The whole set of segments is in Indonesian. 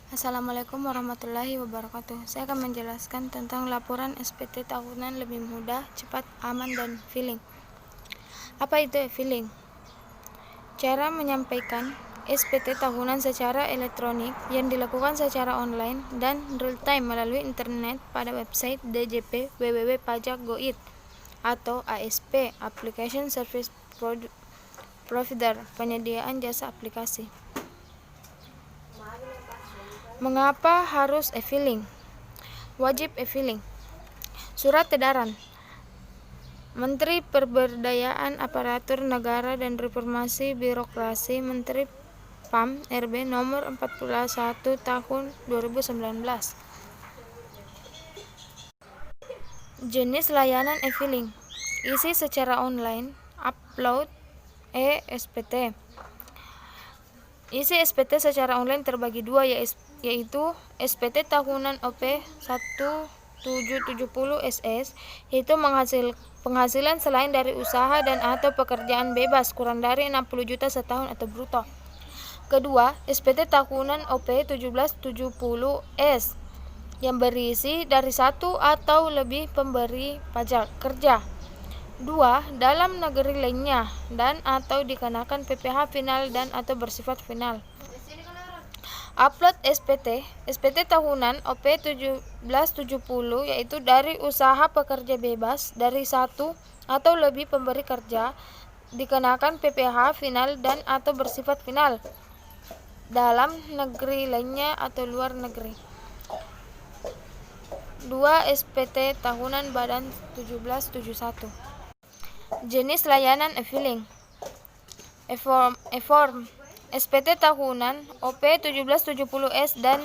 Assalamualaikum warahmatullahi wabarakatuh. Saya akan menjelaskan tentang laporan SPT tahunan lebih mudah, cepat, aman, dan e-filing. Apa itu e-filing? Cara menyampaikan SPT tahunan secara elektronik yang dilakukan secara online dan real time melalui internet pada website DJP www.pajak.go.id atau ASP Application Service Provider, penyediaan jasa aplikasi. Mengapa harus e-filing? Wajib e-filing. Surat edaran Menteri Pemberdayaan Aparatur Negara dan Reformasi Birokrasi Menteri PAM RB nomor 41 tahun 2019. Jenis layanan e-filing: isi secara online, upload e-SPT. Isi SPT secara online terbagi dua, yaitu SPT tahunan OP 1770 SS, yaitu penghasilan selain dari usaha dan atau pekerjaan bebas kurang dari 60 juta setahun atau bruto. Kedua, SPT tahunan OP 1770 S yang berisi dari satu atau lebih pemberi pajak kerja, dua dalam negeri lainnya, dan atau dikenakan PPh final dan atau bersifat final. Upload SPT tahunan OP 1770 yaitu dari usaha pekerja bebas dari satu atau lebih pemberi kerja, dikenakan PPh final dan atau bersifat final dalam negeri lainnya atau luar negeri. 2. SPT tahunan Badan 1771. Jenis layanan e-filing: e-form SPT tahunan OP 1770 S dan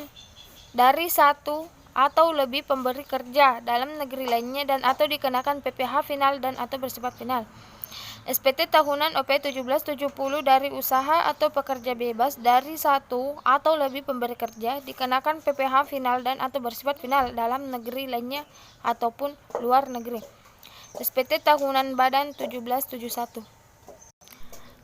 dari satu atau lebih pemberi kerja dalam negeri lainnya dan atau dikenakan PPh final dan atau bersifat final. SPT tahunan OP 1770 dari usaha atau pekerja bebas dari satu atau lebih pemberi kerja, dikenakan PPh final dan atau bersifat final dalam negeri lainnya ataupun luar negeri. SPT tahunan Badan 1771.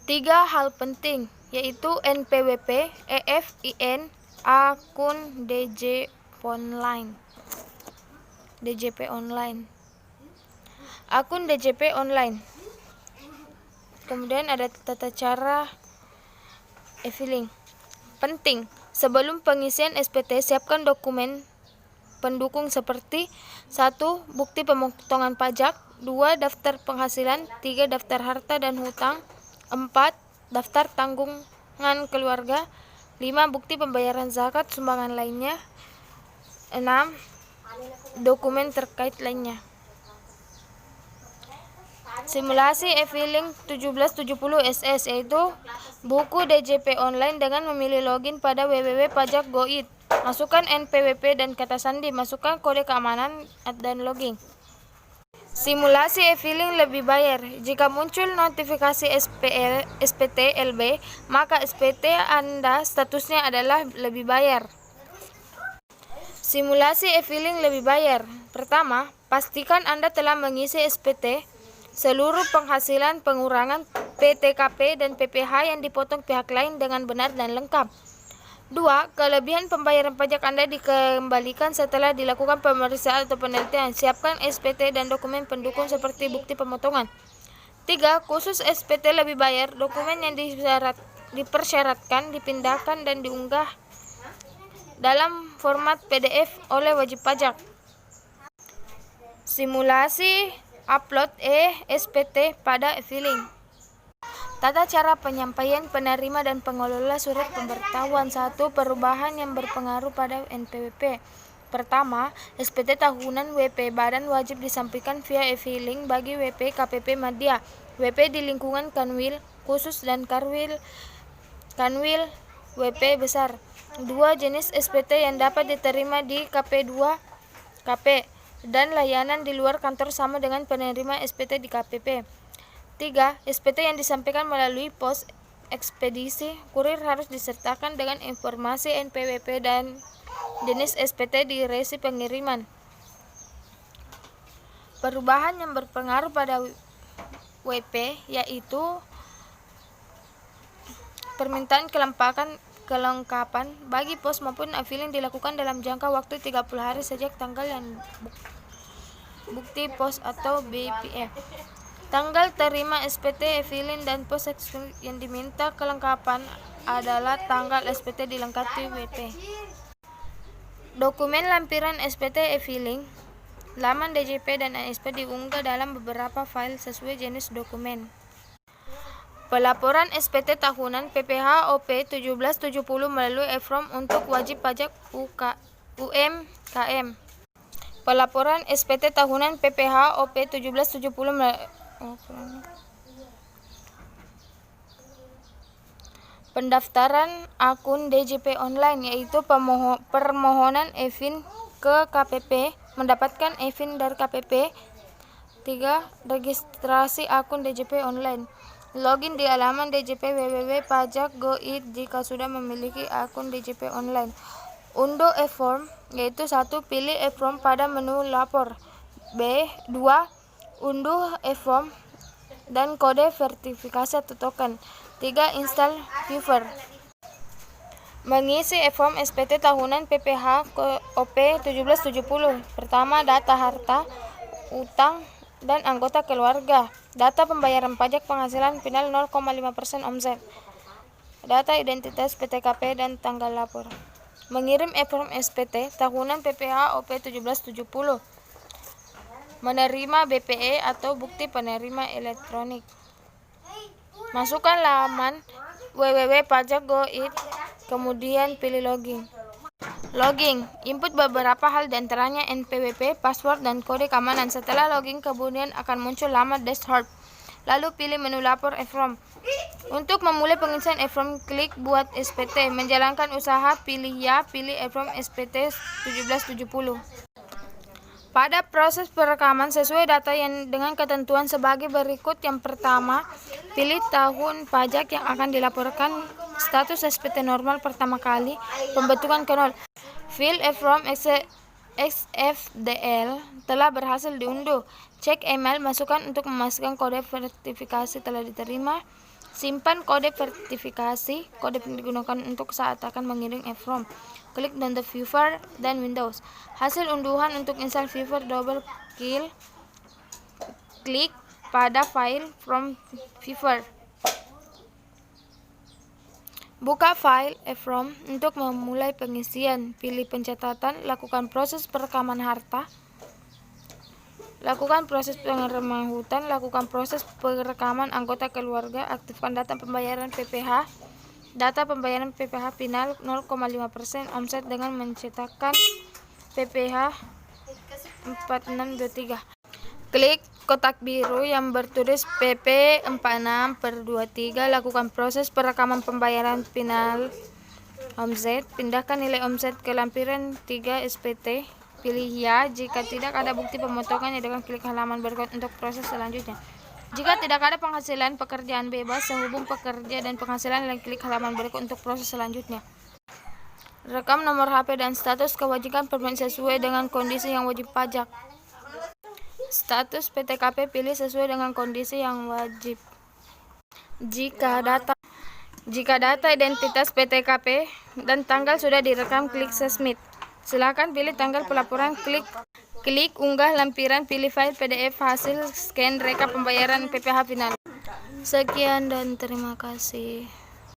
3 hal penting, yaitu NPWP, EFIN, akun DJP online. Akun DJP online. Kemudian ada tata cara e-filing. Penting, sebelum pengisian SPT siapkan dokumen pendukung seperti 1. Bukti pemotongan pajak, 2. Daftar penghasilan, 3. Daftar harta dan hutang, 4. Daftar tanggungan keluarga, 5. Bukti pembayaran zakat sumbangan lainnya, 6. Dokumen terkait lainnya. Simulasi e-filing 1770 SS yaitu buku DJP online dengan memilih login pada www.pajak.go.id. Masukkan NPWP dan kata sandi, masukkan kode keamanan dan login. Simulasi e-filing lebih bayar. Jika muncul notifikasi SPT LB, maka SPT Anda statusnya adalah lebih bayar. Simulasi e-filing lebih bayar. Pertama, pastikan Anda telah mengisi SPT seluruh penghasilan, pengurangan PTKP dan PPh yang dipotong pihak lain dengan benar dan lengkap. 2. Kelebihan pembayaran pajak Anda dikembalikan setelah dilakukan pemeriksaan atau penelitian. Siapkan SPT dan dokumen pendukung seperti bukti pemotongan. 3. Khusus SPT lebih bayar, dokumen yang dipersyaratkan dipindahkan dan diunggah dalam format PDF oleh wajib pajak. Simulasi upload e-SPT pada e-filing. Tata cara penyampaian penerima dan pengelola surat pemberitahuan. 1. Perubahan yang berpengaruh pada NPWP. Pertama, SPT tahunan WP Badan wajib disampaikan via e-filing bagi WP KPP Madya, WP di lingkungan Kanwil khusus dan Kanwil WP besar. 2. Jenis SPT yang dapat diterima di KP2 KP dan layanan di luar kantor sama dengan penerima SPT di KPP. 3. SPT yang disampaikan melalui pos ekspedisi kurir harus disertakan dengan informasi NPWP dan jenis SPT di resi pengiriman. Perubahan yang berpengaruh pada WP yaitu permintaan kelengkapan bagi pos maupun e-filing dilakukan dalam jangka waktu 30 hari sejak tanggal yang bukti pos atau BPF. Tanggal terima SPT, e-filing, dan pos yang diminta kelengkapan adalah tanggal SPT dilengkapi WP. Dokumen lampiran SPT, e-filing, laman DJP, dan ASP diunggah dalam beberapa file sesuai jenis dokumen. Pelaporan SPT tahunan PPh OP 1770 melalui e-form untuk wajib pajak UMKM. Pelaporan SPT tahunan PPh OP 1770 pendaftaran akun DJP online, yaitu permohonan e-fin ke KPP, mendapatkan e-fin dari KPP. 3. Registrasi akun DJP online. Login di halaman DJP www.pajak.go.id jika sudah memiliki akun DJP online. Unduh e-form, yaitu 1. Pilih e-form pada menu lapor. 2. Unduh e-form dan kode verifikasi atau token. 3. Install Fiverr. Mengisi e-form SPT tahunan PPh OP 1770. Pertama, data harta, utang, dan anggota keluarga. Data pembayaran pajak penghasilan final 0,5% omset. Data identitas PTKP dan tanggal lapor. Mengirim e-form SPT tahunan PPh OP 1770. Menerima BPE atau bukti penerima elektronik. Masukkan laman www.pajak.go.id, kemudian pilih login. Login, input beberapa hal diantaranya NPWP, password, dan kode keamanan. Setelah login, kemudian akan muncul laman dashboard. Lalu pilih menu lapor e-form. Untuk memulai pengisian e-form, klik buat SPT. Menjalankan usaha, pilih ya, pilih e-form SPT 1770. Pada proses perekaman sesuai data yang dengan ketentuan sebagai berikut. Yang pertama, pilih tahun pajak yang akan dilaporkan. Status SPT normal pertama kali, pembentukan ke 0. File e-form XFDL telah berhasil diunduh. Cek email, masukkan untuk memastikan kode verifikasi telah diterima. Simpan kode verifikasi, kode digunakan untuk saat akan mengirim e-form. Klik download Fiverr dan Windows. Hasil unduhan untuk install Fiverr, double klik pada file from Fiverr. Buka file e-form untuk memulai pengisian. Pilih pencatatan, lakukan proses perekaman harta. Lakukan proses penerimaan hutang, lakukan proses perekaman anggota keluarga, aktifkan data pembayaran PPh. Data pembayaran PPh final 0,5% omset dengan mencetakkan PPh 4623. Klik kotak biru yang bertulis PP 46/23. Lakukan proses perekaman pembayaran final omset. Pindahkan nilai omset ke lampiran 3 SPT. Pilih ya. Jika tidak ada bukti pemotongan, dengan klik halaman berikut untuk proses selanjutnya. Jika tidak ada penghasilan pekerjaan bebas, sehubung pekerja dan penghasilan, dan klik halaman berikut untuk proses selanjutnya. Rekam nomor HP dan status kewajiban permen sesuai dengan kondisi yang wajib pajak. Status PTKP pilih sesuai dengan kondisi yang wajib. Jika data identitas PTKP dan tanggal sudah direkam, klik submit. Silakan pilih tanggal pelaporan, klik unggah lampiran, pilih file PDF hasil scan rekap pembayaran PPh final. Sekian dan terima kasih.